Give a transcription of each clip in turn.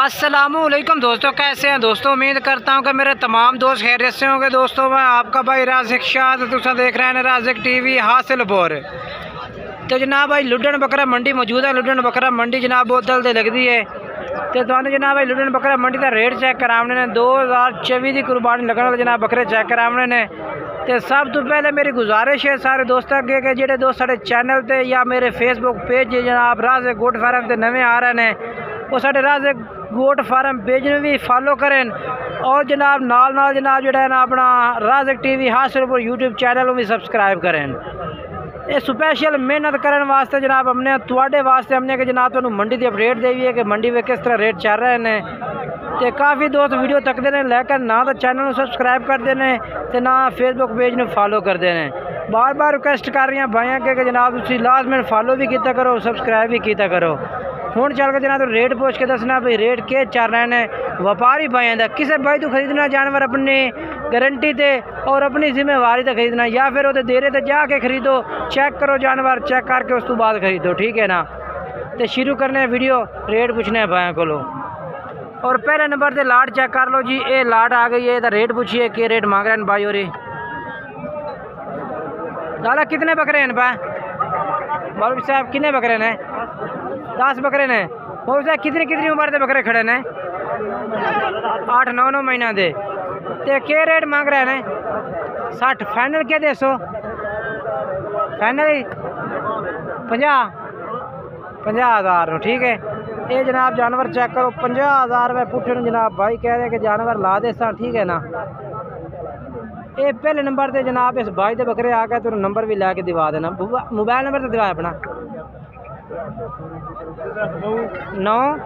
अस्सलामुअलैकुम दोस्तों, कैसे हैं दोस्तों। उम्मीद करता हूं कि मेरे तमाम दोस्त खैरियत से होंगे। दोस्तों मैं आपका भाई राज़िक शाह, तुसा देख रहे हैं राज़िक टीवी हासिलपुर। तो जनाब भाई लुडन बकरा मंडी मौजूद है। लुडन बकरा मंडी जनाब बहुत जल्द लगती है। तो तुहानू जनाब भाई लुडन बकरा मंडी का रेट चेक कराने ने 2024 की कुर्बानी लगने वाले जनाब बकरे चेक कराने ने। तो सब तो पहले मेरी गुजारिश है सारे दोस्तों अगे कि जेडे दोस्त साढ़े चैनल ते या मेरे फेसबुक पेज जनाब राज़िक गोट फार्म से नवे आ रहे हैं वो साढ़े राज़िक गोट फार्म पेज में भी फॉलो करें और जनाब नाल जनाब जो है ना अपना राज़िक टीवी हासिलपुर यूट्यूब चैनल भी सब्सक्राइब करें। ये स्पेशल मेहनत करने वास्ते जनाब हमने थोड़े वास्ते हमने कि जनाब तुहानू मंडी की अपडेट दी है कि मंडी में किस तरह रेट चल रहे हैं। तो काफ़ी दोस्त वीडियो तकते हैं लेकिन ना तो चैनल को सब्सक्राइब करते हैं तो ना फेसबुक पेज में फॉलो करते हैं। बार बार रिक्वेस्ट कर रही हैं भाइयों के जनाब तुम लास्ट में फॉलो भी किया करो, सब्सक्राइब भी किया करो। हुण चल के जनाब रेट पूछ के दसना भाई रेट के चल रहे हैं। व्यापारी भाइयों का किसी भाई तो खरीदना जानवर अपनी गारंटी ते और अपनी जिम्मेवारी से खरीदना या फिर वो देरे ते जाके खरीदो, चेक करो जानवर, चेक करके उस तो बाद खरीदो, ठीक है ना। तो शुरू करने वीडियो रेट पूछने हैं भाइयों को। और पहले नंबर से लाट चेक कर लो जी। ये लाट आ गई है, तो रेट पूछिए कि रेट मांग रहे हैं भाई। और दादा कितने बकरे हैं भाई? मौलवी साहब कितने बकरे हैं? 10 बकरे ने। मौलवी साहब कितनी उम्र के बकरे खड़े ने? 8-9 महीना दे। तो क्या रेट मांग रहे हैं? 60 फाइनल क्या दे 100 फाइनल ही 50,000 ठीक है। ये जनाब जानवर चेक करो 50,000 रुपये पुट्ठे जनाब भाई कह रहे हैं कि जानवर ला दे सा, ठीक है ना। ये पहले नंबर से जनाब इस भाई के बकरे आ गए तो नंबर भी लैके दिवा देना। मोबाइल नंबर तो दिवा अपना 9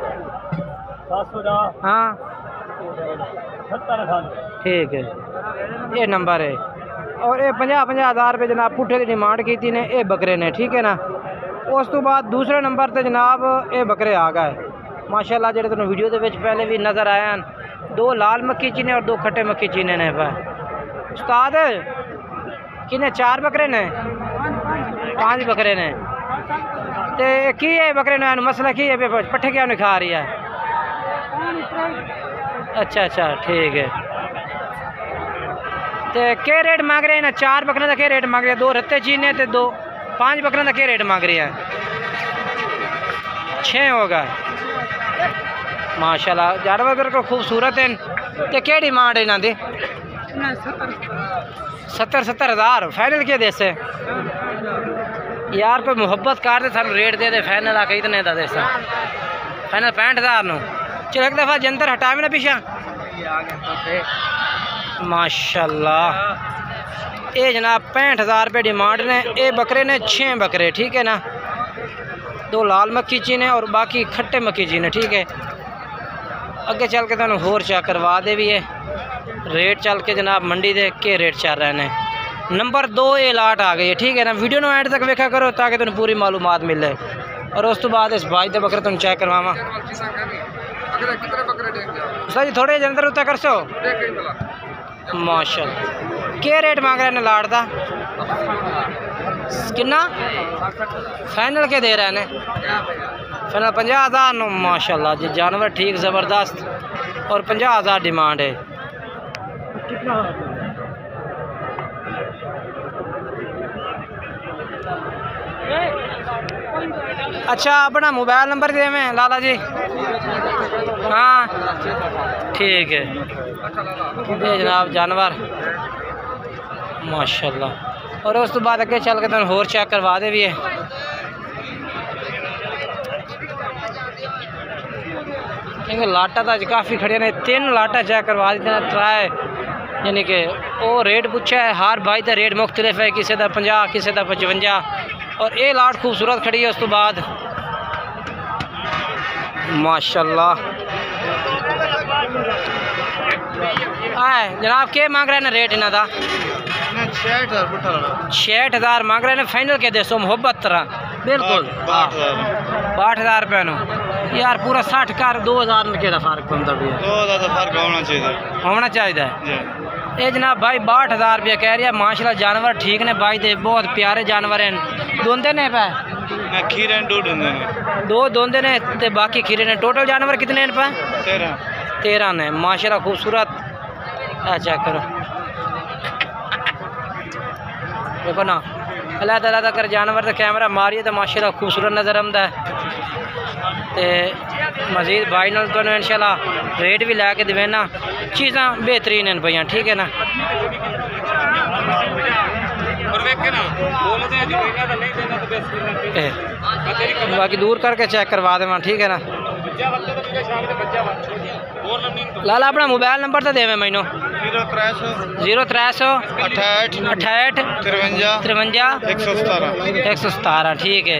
हाँ ठीक है, ये नंबर है। और ये 50,000 रुपये जनाब पुट्ठे की डिमांड की थी ने ये बकरे ने, ठीक है ना। उस तो बाद दूसरे नंबर पर जनाब ये बकरे आ गए माशाल्लाह जेडे तुम वीडियो के पहले भी नज़र आए हैं। 2 लाल मक्खी चीने और 2 खट्टे मक्खी चीने ने। उस्ताद किने 4 बकरे ने 5 बकरे ने। तो की है बकरे ने मसला की है पट्ठे क्या नहीं खा रही है? अच्छा ठीक है। तो क्या रेट मांग रहे हैं ना? 4 बकरे का क्या रेट मांग रहे हैं? 2 रत्ते चीने तो 2 5 बकरे का क्या रेट मांग रही है? 6 होगा माशाल्लाह। जानवर को खूबसूरत है। तो क्या डिमांड है इन्हों की? 70,000 फाइनल के दे से यार कोई मुहब्बत कर दे सानू रेट दे फाइनल आके इतने का दे फाइनल 65,000 नो। चलो एक दफ़ा जंतर हटावे ना पीछा माशाल्लाह। ये जनाब 65,000 रुपये डिमांड ने। ये बकरे ने 6 बकरे, ठीक है ना। 2 लाल मक्खी चीने और बाकी खट्टे मक्खी चीने, ठीक है। अगे चल के तुहानू होर चेक करवा दे भी है रेट चल के जनाब मंडी दे के रेट चल रहे हैं। नंबर 2 ये लाट आ गई है, ठीक है ना। वीडियो में एंड तक वेखा करो ताकि तुम पूरी मालूमात मिले। और उस तो बाद इस भाई के बकरे तुम चेक करवावा सर जी थोड़े अंदर उत्ता कर सो माशाल्लाह। क्या रेट मांग रहे हैं लाट का? कितना फाइनल के दे रहे हैं? फाइनल 50,000 नो माशाल्लाह जी। जानवर ठीक ज़बरदस्त और 50,000 डिमांड है। अच्छा अपना मोबाइल नंबर दे मैं लाला जी। हाँ ठीक है। ये जनाब जानवर माशाल्लाह। और उस तो बाद अगे चल के तुम होर चेक करवा दे भी है। लाटा तो अज काफ़ी खड़े ने। 3 लाटा चेक करवा दी ट्राई यानी कि वो रेट पूछा है। हर भाई का रेट मुख्तलिफ है, किसी का 50 किसी का 55। और ये लाट खूबसूरत खड़ी है। उस तो बाद माशाल्लाह जनाब क्या मांग रहे हैं रेट इन्हों का? 60,000 मांग रहे हैं। फाइनल के दसो मुहब्बत तरह बिल्कुल 62,000 रुपये नो यार पूरा 60 कर 2,000 में केड़ा फर्क बनता भी है? 2,000 फर्क होना चाहिए। ये जनाब भाई 62,000 रुपया कह रही है। माशाल्लाह जानवर ठीक ने भाई दे, बहुत प्यारे जानवर हैं। दोंदे ने पे खीरे दो दोंदे ने ते बाकी खीरे ने। टोटल जानवर कितने हैं पे? 13 ने माशाल्लाह खूबसूरत। चेक करो देखो ना अलग अलग कर जानवर तो कैमरा मारिए तो माशाल्लाह खूबसूरत नज़र आंदा है। ते मजीद भाई नाल तो इंशाल्लाह रेट भी लैके देवे ना, चीज़ा बेहतरीन हैं भैया, ठीक है ना। बाकी दूर करके चेक करवा देवा, ठीक है ना। लाला अपना मोबाइल नंबर तो देवे मैनू। 0300 68 53 117, ठीक है।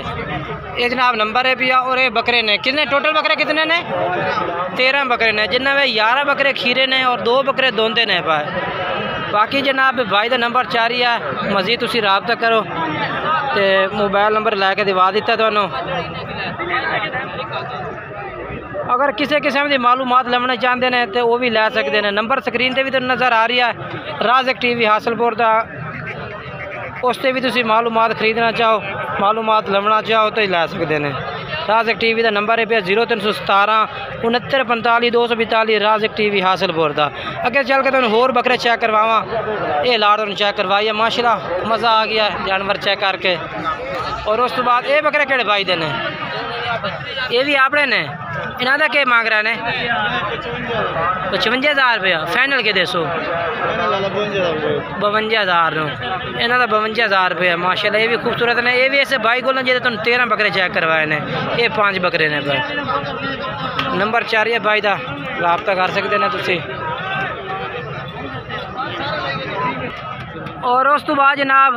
ये जनाब नंबर है भैया। और ये बकरे ने कितने? टोटल बकरे कितने ने? 13 बकरे ने, जिनमें 11 बकरे खीरे ने और 2 बकरे दोंदे ने पाए। बाकी जनाब भाई का नंबर जारी है, मजीद तुसी राबता करो तो मोबाइल नंबर लैके दिवा दिता तुहानू। अगर किसी किस्म की मालूमात लभना चाहते हैं तो वह भी लै सकते हैं। नंबर स्क्रीन पर भी तो नज़र आ रही है, राज़िक टीवी हासिलपुर का। उस पर भी तुसी मालूमात खरीदना चाहो, मालूमात लभना चाहो तो ही लै सकते हैं। राज़िक टीवी का नंबर है पे 0317 69 45 242 राज़िक टीवी हासिलपुर का। अगे चल के तुम होर बकरे चेक करवावा। ये लाड़ तुम चेक करवाइए, माशाल्लाह मज़ा आ गया जानवर चेक करके। और उस तो बाद ये बकरे केड़े भाई दे ने? ये भी आपने ने। इन्हों का क्या मांग रहा है? 55,000 रुपया फाइनल के देसो 52,000 इन्हों का 52,000 रुपया। माशाल्लाह ये भी खूबसूरत ने। ये भी ऐसे भाई को जो तुम 13 बकरे चेक करवाए ने, ये 5 बकरे ने। नंबर 4 है भाई का, रबता कर सकते हैं तुसी। और उस तो बाद जनाब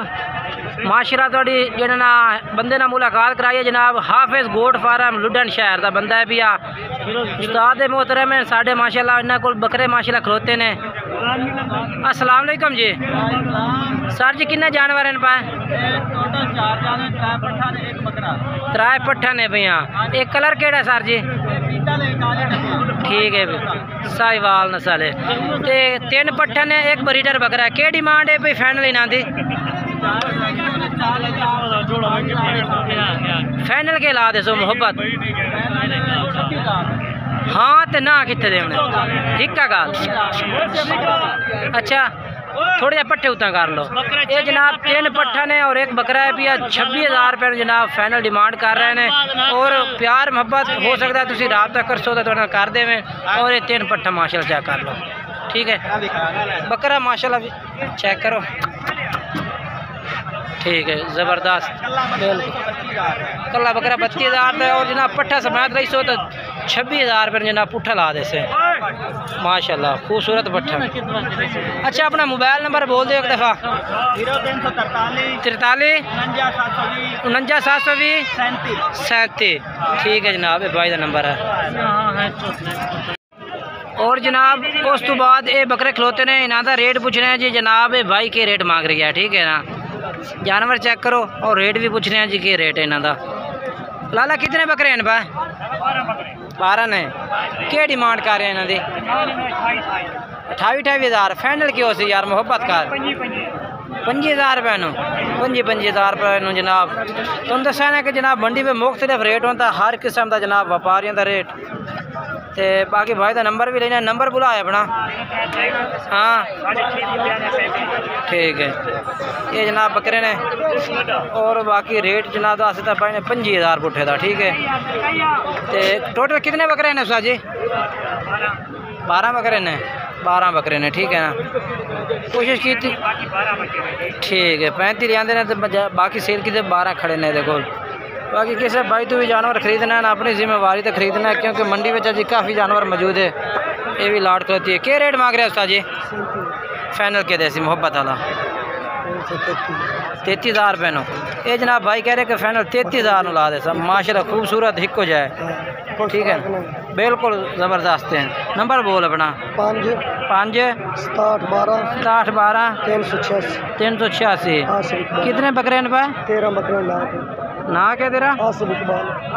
माशाल्लाह थोड़ी जो ना बंदे ना मुलाकात कराइए जनाब। हाफिज गोट फार्म लुडन शहर का बंदा है भी आ। उस्ताद मोहतरम है साढ़े माशाल्लाह, इन्होंने को बकरे माशाल्लाह खलोते ने। अस्सलाम वालेकुम जी। सर जी किन्ने जानवर हैं पाए? 3 पट्ठा ने भैया। एक कलर केड़ा सर जी? ठीक है साहिवाल नस्ल है। ते 3 पट्ठा ने, एक ब्रीडर बकरा है। क्या डिमांड है भाई फाइनल इन्हों की? फाइनल के ला दे सो मोहब्बत। हाँ तो ना कितने देने ठीक है गाल। अच्छा थोड़े जे पट्ठे उतना कर लो। ये जनाब 3 पट्ठा ने और एक बकरा है भी 26,000 रुपये जनाब फाइनल डिमांड कर रहे हैं। और प्यार मोहब्बत हो सकता है तुम राबता कर सो तो कर देवें। और ये 3 पट्ठा माशाल्लाह चेक कर लो, ठीक है। बकरा माशाल्लाह चेक करो, ठीक है ज़बरदस्त। कला बकरा 32,000 रुपये और जनाब पट्ठा समेत रही सो तो 26,000 रुपये जनाब पुट्ठा ला दे से। माशाल्लाह खूबसूरत पट्ठा। अच्छा अपना मोबाइल नंबर बोल दो एक दफ़ा। 43 49 720 37, ठीक है जनाब ये भाई का नंबर है। और जनाब उस तो बाद ये बकरे खलोते ने, इन्हों का रेट पूछने हैं जी जनाब। ये भाई के रेट मांग रही है, ठीक है ना। जानवर चेक करो और रेट भी पूछने हैं जी के रेट है इन्हों का। लाला कितने बकरे हैं भाई? 12 ने। क्या डिमांड कर रहे हैं इन्हों की? 28,000 फाइनल क्यों सी यार मोहब्बत कर? 25,000 रुपये 25,000 रुपये जनाब। तुम दसा ना कि जनाब मंडी में मुख्तलिफ रेट होता, हर किस्म का जनाब व्यापारियों का रेट। तो बाकी भाई का नंबर भी लेना, नंबर बुलाया अपना। हाँ ठीक है। ये जनाब बकरे ने और बाकी रेट जनाब दस तो भाई ने 25,000 पुट्ठे का, ठीक है। तो टोटल कितने बकरे ने उस्ताद जी? 12 बकरे ने। 12 बकरे ने, ठीक है ना। कोशिश की थी, ठीक है। 35 आते हैं तो बाकी सेल की 12 खड़े ने देखो। बाकी किसी भाई तो भी जानवर खरीदना है ना, अपनी जिम्मेवारी तो खरीदना है क्योंकि मंडी में जी काफ़ी जानवर मौजूद है। ये भी लाट करती है। क्या रेट मांग रहे हैं उस्ताद जी? फाइनल के देसी मोहब्बत वाला 33,000 रुपये नो। ये जनाब भाई कह रहे कि फाइनल 33,000 ला दे सब। माशाल्लाह खूबसूरत हिक हो जाए, ठीक है बिल्कुल ज़बरदस्त है। नंबर बोल अपना। 5 67 12 386। कितने बकरे हैं भाई? 13 बकरे ना क्या तेरा?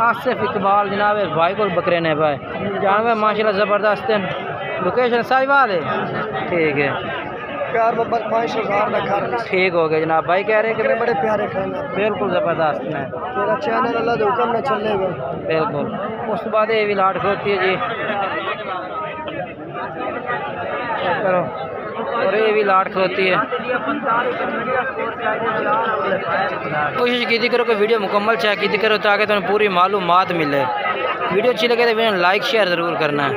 आसिफ इकबाल जनाब भाई को बकरे ने भाई। जानवर माशाल्लाह ज़बरदस्त है। लोकेशन साहिवाल है, ठीक है। प्यार मोहब्बत 5,000 का घर ठीक हो गया जनाब। भाई कह रहे हैं कि बड़े प्यारे खाना बिल्कुल ज़बरदस्त है। तेरा चैनल अल्लाह के हुक्म में चलेगा। बिल्कुल। उस बाद ये भी लाट होती है जी, चेक करो, और ये भी लाट होती है। कोशिश की करो कि वीडियो मुकम्मल चेक की करो ताकि तुम्हें पूरी मालूमात मिले। वीडियो अच्छी लगे तो वीडियो लाइक शेयर ज़रूर करना है।